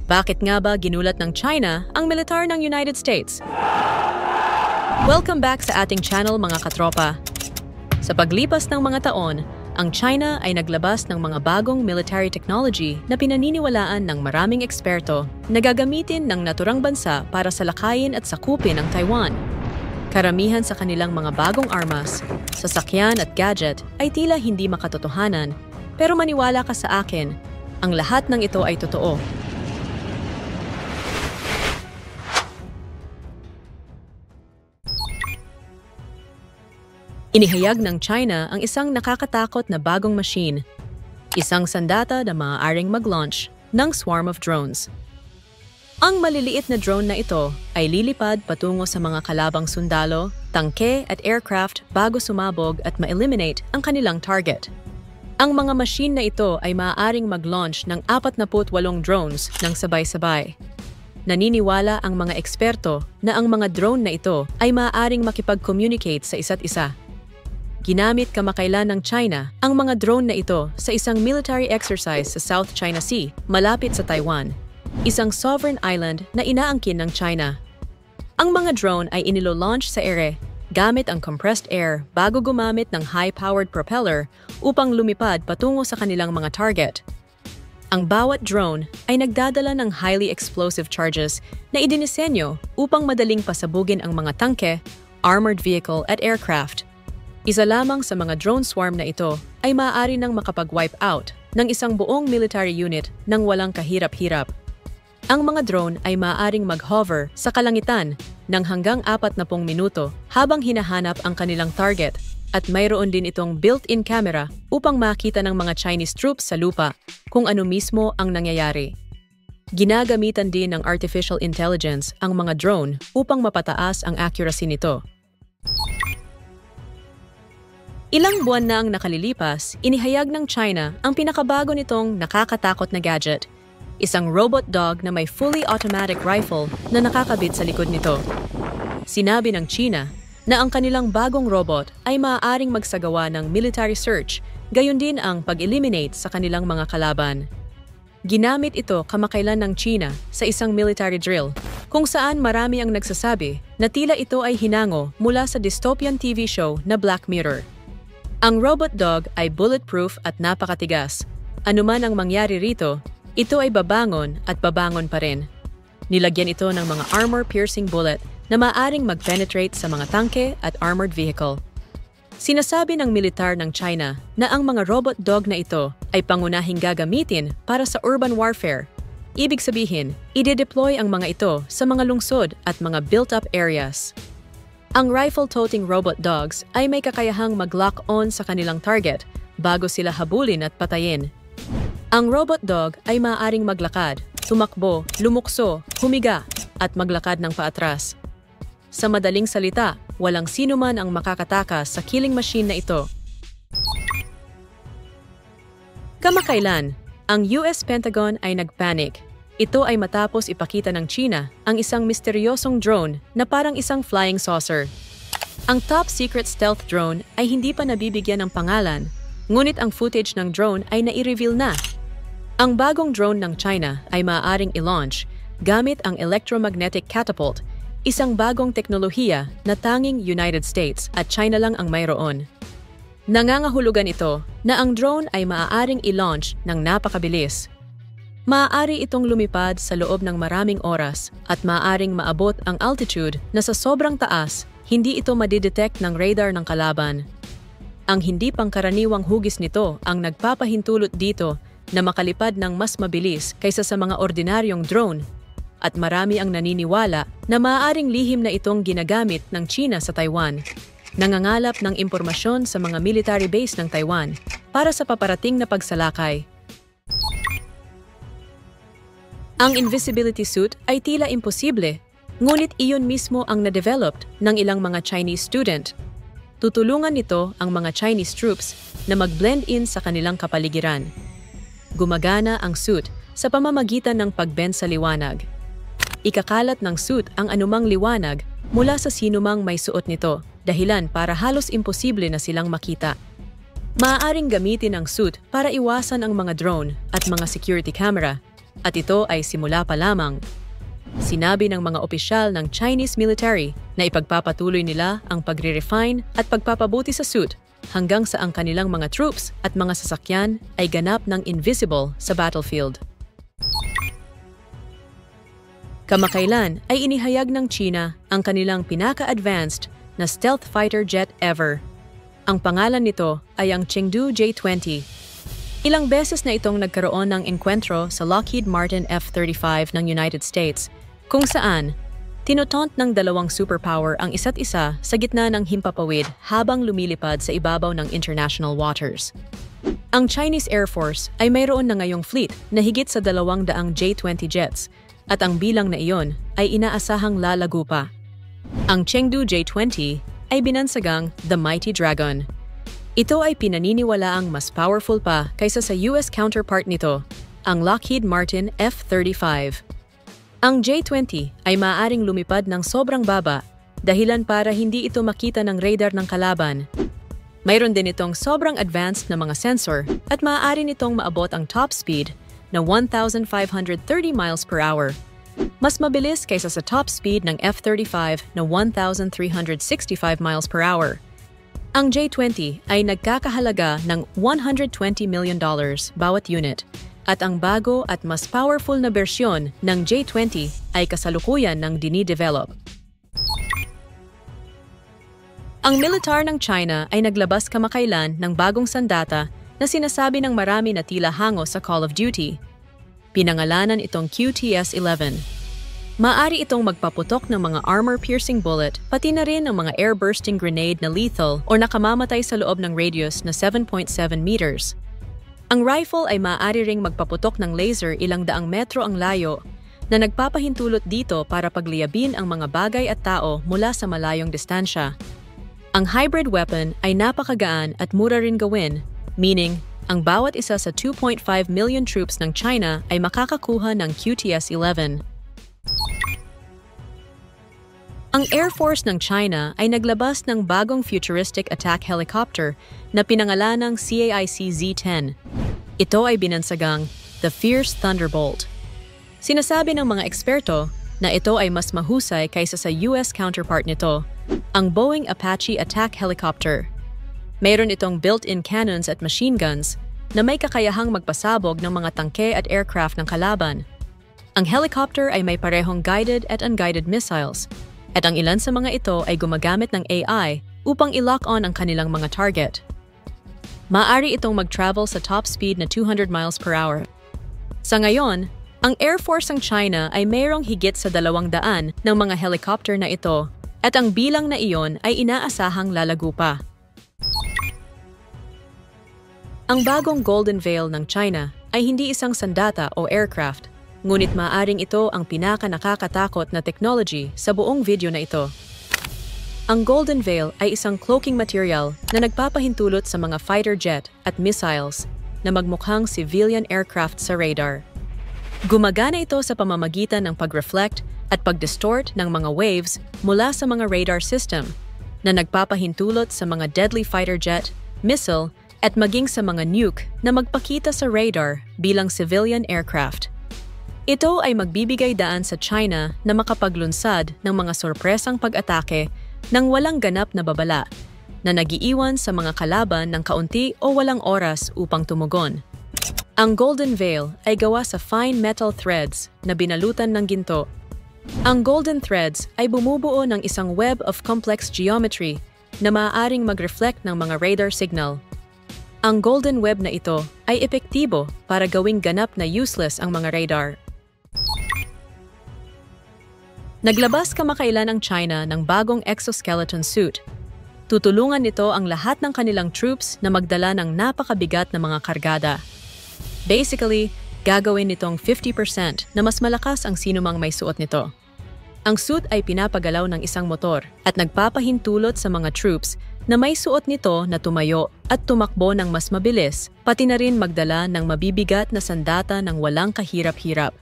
Bakit nga ba ginulat ng China ang militar ng United States? Welcome back sa ating channel mga katropa. Sa paglipas ng mga taon, ang China ay naglabas ng mga bagong military technology na pinaniniwalaan ng maraming eksperto na gagamitin ng naturang bansa para salakayin at sakupin ang Taiwan. Karamihan sa kanilang mga bagong armas, sasakyan at gadget ay tila hindi makatotohanan, pero maniwala ka sa akin, ang lahat ng ito ay totoo. Inihayag ng China ang isang nakakatakot na bagong machine, isang sandata na maaaring mag-launch ng swarm of drones. Ang maliliit na drone na ito ay lilipad patungo sa mga kalabang sundalo, tangke at aircraft bago sumabog at ma-eliminate ang kanilang target. Ang mga machine na ito ay maaaring mag-launch ng 48 drones ng sabay-sabay. Naniniwala ang mga eksperto na ang mga drone na ito ay maaaring makipag-communicate sa isa't isa. Ginamit kamakailan ng China ang mga drone na ito sa isang military exercise sa South China Sea, malapit sa Taiwan, isang sovereign island na inaangkin ng China. Ang mga drone ay inilo-launch sa ere gamit ang compressed air bago gumamit ng high-powered propeller upang lumipad patungo sa kanilang mga target. Ang bawat drone ay nagdadala ng highly explosive charges na idinisenyo upang madaling pasabugin ang mga tangke, armored vehicle at aircraft. Isa lamang sa mga drone swarm na ito ay maaari nang makapag-wipe out ng isang buong military unit nang walang kahirap-hirap. Ang mga drone ay maaaring mag-hover sa kalangitan ng hanggang 40 minuto habang hinahanap ang kanilang target at mayroon din itong built-in camera upang makita ng mga Chinese troops sa lupa kung ano mismo ang nangyayari. Ginagamitan din ng artificial intelligence ang mga drone upang mapataas ang accuracy nito. Ilang buwan na ang nakalilipas, inihayag ng China ang pinakabago nitong nakakatakot na gadget, isang robot dog na may fully automatic rifle na nakakabit sa likod nito. Sinabi ng China na ang kanilang bagong robot ay maaaring magsagawa ng military search, gayon din ang pag-eliminate sa kanilang mga kalaban. Ginamit ito kamakailan ng China sa isang military drill, kung saan marami ang nagsasabi na tila ito ay hinango mula sa dystopian TV show na Black Mirror. Ang robot dog ay bulletproof at napakatigas. Anuman ang mangyari rito, ito ay babangon at babangon pa rin. Nilagyan ito ng mga armor-piercing bullet na maaaring mag-penetrate sa mga tangke at armored vehicle. Sinasabi ng militar ng China na ang mga robot dog na ito ay pangunahing gagamitin para sa urban warfare. Ibig sabihin, ide-deploy ang mga ito sa mga lungsod at mga built-up areas. Ang rifle-toting robot dogs ay may kakayahang mag-lock on sa kanilang target bago sila habulin at patayin. Ang robot dog ay maaaring maglakad, tumakbo, lumukso, humiga, at maglakad ng paatras. Sa madaling salita, walang sino man ang makakatakas sa killing machine na ito. Kamakailan, ang US Pentagon ay nagpanic. Ito ay matapos ipakita ng China ang isang misteryosong drone na parang isang flying saucer. Ang top-secret stealth drone ay hindi pa nabibigyan ng pangalan, ngunit ang footage ng drone ay nai-reveal na. Ang bagong drone ng China ay maaaring i-launch gamit ang electromagnetic catapult, isang bagong teknolohiya na tanging United States at China lang ang mayroon. Nangangahulugan ito na ang drone ay maaaring i-launch ng napakabilis. Maaari itong lumipad sa loob ng maraming oras at maaaring maabot ang altitude na sa sobrang taas, hindi ito madidetect ng radar ng kalaban. Ang hindi pangkaraniwang hugis nito ang nagpapahintulot dito na makalipad ng mas mabilis kaysa sa mga ordinaryong drone, at marami ang naniniwala na maaaring lihim na itong ginagamit ng China sa Taiwan. Nangangalap ng impormasyon sa mga military base ng Taiwan para sa paparating na pagsalakay. Ang invisibility suit ay tila imposible, ngunit iyon mismo ang na-developed ng ilang mga Chinese student. Tutulungan nito ang mga Chinese troops na mag-blend in sa kanilang kapaligiran. Gumagana ang suit sa pamamagitan ng pag-bend sa liwanag. Ikakalat ng suit ang anumang liwanag mula sa sinumang may suot nito, dahilan para halos imposible na silang makita. Maaaring gamitin ang suit para iwasan ang mga drone at mga security camera, At ito ay simula pa lamang. Sinabi ng mga opisyal ng Chinese military na ipagpapatuloy nila ang pagre-refine at pagpapabuti sa suit hanggang sa ang kanilang mga troops at mga sasakyan ay ganap ng invisible sa battlefield. Kamakailan ay inihayag ng China ang kanilang pinaka-advanced na stealth fighter jet ever. Ang pangalan nito ay ang Chengdu J-20. Ilang beses na itong nagkaroon ng enkwentro sa Lockheed Martin F-35 ng United States, kung saan tinutont ng dalawang superpower ang isa't isa sa gitna ng himpapawid habang lumilipad sa ibabaw ng international waters. Ang Chinese Air Force ay mayroon na ngayong fleet na higit sa 200 J-20 jets at ang bilang na iyon ay inaasahang lalago pa. Ang Chengdu J-20 ay binansagang The Mighty Dragon. Ito ay pinaniniwalaang mas powerful pa kaysa sa US counterpart nito, ang Lockheed Martin F-35. Ang J-20 ay maaaring lumipad ng sobrang baba, dahilan para hindi ito makita ng radar ng kalaban. Mayroon din itong sobrang advanced na mga sensor at maaari nitong maabot ang top speed na 1,530 miles per hour. Mas mabilis kaysa sa top speed ng F-35 na 1,365 miles per hour. Ang J-20 ay nagkakahalaga ng $120 million bawat unit. At ang bago at mas powerful na bersyon ng J-20 ay kasalukuyan ng dinidevelop. Ang militar ng China ay naglabas kamakailan ng bagong sandata na sinasabi ng marami na tila hango sa Call of Duty. Pinangalanan itong QTS-11. Maaari itong magpaputok ng mga armor-piercing bullet, pati na rin ng mga air-bursting grenade na lethal o nakamamatay sa loob ng radius na 7.7 meters. Ang rifle ay maaari ring magpaputok ng laser ilang daang metro ang layo na nagpapahintulot dito para pagliyabin ang mga bagay at tao mula sa malayong distansya. Ang hybrid weapon ay napakagaan at mura rin gawin, meaning ang bawat isa sa 2.5 million troops ng China ay makakakuha ng QTS-11. Ang Air Force ng China ay naglabas ng bagong futuristic attack helicopter na pinangalanang CAIC Z-10. Ito ay binansagang The Fierce Thunderbolt. Sinasabi ng mga eksperto na ito ay mas mahusay kaysa sa US counterpart nito, ang Boeing Apache attack helicopter. Mayroon itong built-in cannons at machine guns na may kakayahang magpasabog ng mga tangke at aircraft ng kalaban. Ang helicopter ay may parehong guided at unguided missiles, at ang ilan sa mga ito ay gumagamit ng AI upang i-lock on ang kanilang mga target. Maaari itong mag-travel sa top speed na 200 miles per hour. Sa ngayon, ang Air Force ng China ay mayroong higit sa 200 ng mga helicopter na ito at ang bilang na iyon ay inaasahang lalago pa. Ang bagong Golden Veil ng China ay hindi isang sandata o aircraft, ngunit maaring ito ang pinaka-nakakatakot na technology sa buong video na ito. Ang Golden Veil ay isang cloaking material na nagpapahintulot sa mga fighter jet at missiles na magmukhang civilian aircraft sa radar. Gumagana ito sa pamamagitan ng pag-reflect at pag-distort ng mga waves mula sa mga radar system na nagpapahintulot sa mga deadly fighter jet, missile, at maging sa mga nuke na magpakita sa radar bilang civilian aircraft. Ito ay magbibigay daan sa China na makapaglunsad ng mga sorpresang pag-atake nang walang ganap na babala na nagiiwan sa mga kalaban ng kaunti o walang oras upang tumugon. Ang Golden Veil ay gawa sa fine metal threads na binalutan ng ginto. Ang golden threads ay bumubuo ng isang web of complex geometry na maaaring mag-reflect ng mga radar signal. Ang golden web na ito ay epektibo para gawing ganap na useless ang mga radar. Naglabas kamakailan ang China ng bagong exoskeleton suit. Tutulungan nito ang lahat ng kanilang troops na magdala ng napakabigat na mga kargada. Basically, gagawin nitong 50% na mas malakas ang sinumang may suot nito. Ang suit ay pinapagalaw ng isang motor at nagpapahintulot sa mga troops na may suot nito na tumayo at tumakbo ng mas mabilis, pati na rin magdala ng mabibigat na sandata ng walang kahirap-hirap.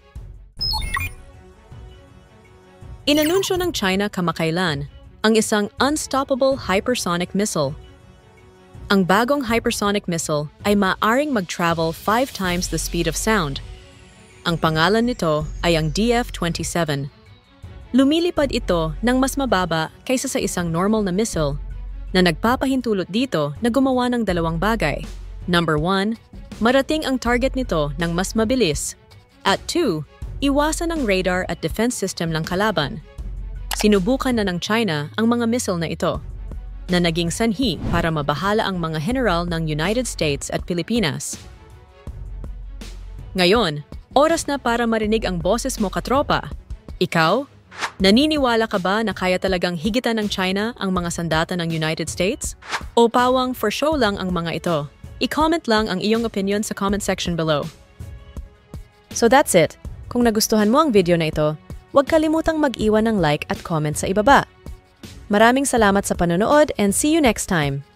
Inanunsyo ng China kamakailan ang isang unstoppable hypersonic missile. Ang bagong hypersonic missile ay maaaring mag-travel 5 times the speed of sound. Ang pangalan nito ay ang DF-27. Lumilipad ito ng mas mababa kaysa sa isang normal na missile na nagpapahintulot dito na gumawa ng dalawang bagay. Number 1, marating ang target nito ng mas mabilis. At 2, iwasan ang radar at defense system ng kalaban. Sinubukan na ng China ang mga missile na ito, na naging sanhi para mabahala ang mga general ng United States at Pilipinas. Ngayon, oras na para marinig ang boses mo, katropa. Ikaw, naniniwala ka ba na kaya talagang higitan ng China ang mga sandata ng United States? O pawang for show lang ang mga ito? I-comment lang ang iyong opinion sa comment section below. So that's it. Kung nagustuhan mo ang video na ito, huwag kalimutang mag-iwan ng like at comment sa ibaba. Maraming salamat sa panonood and see you next time!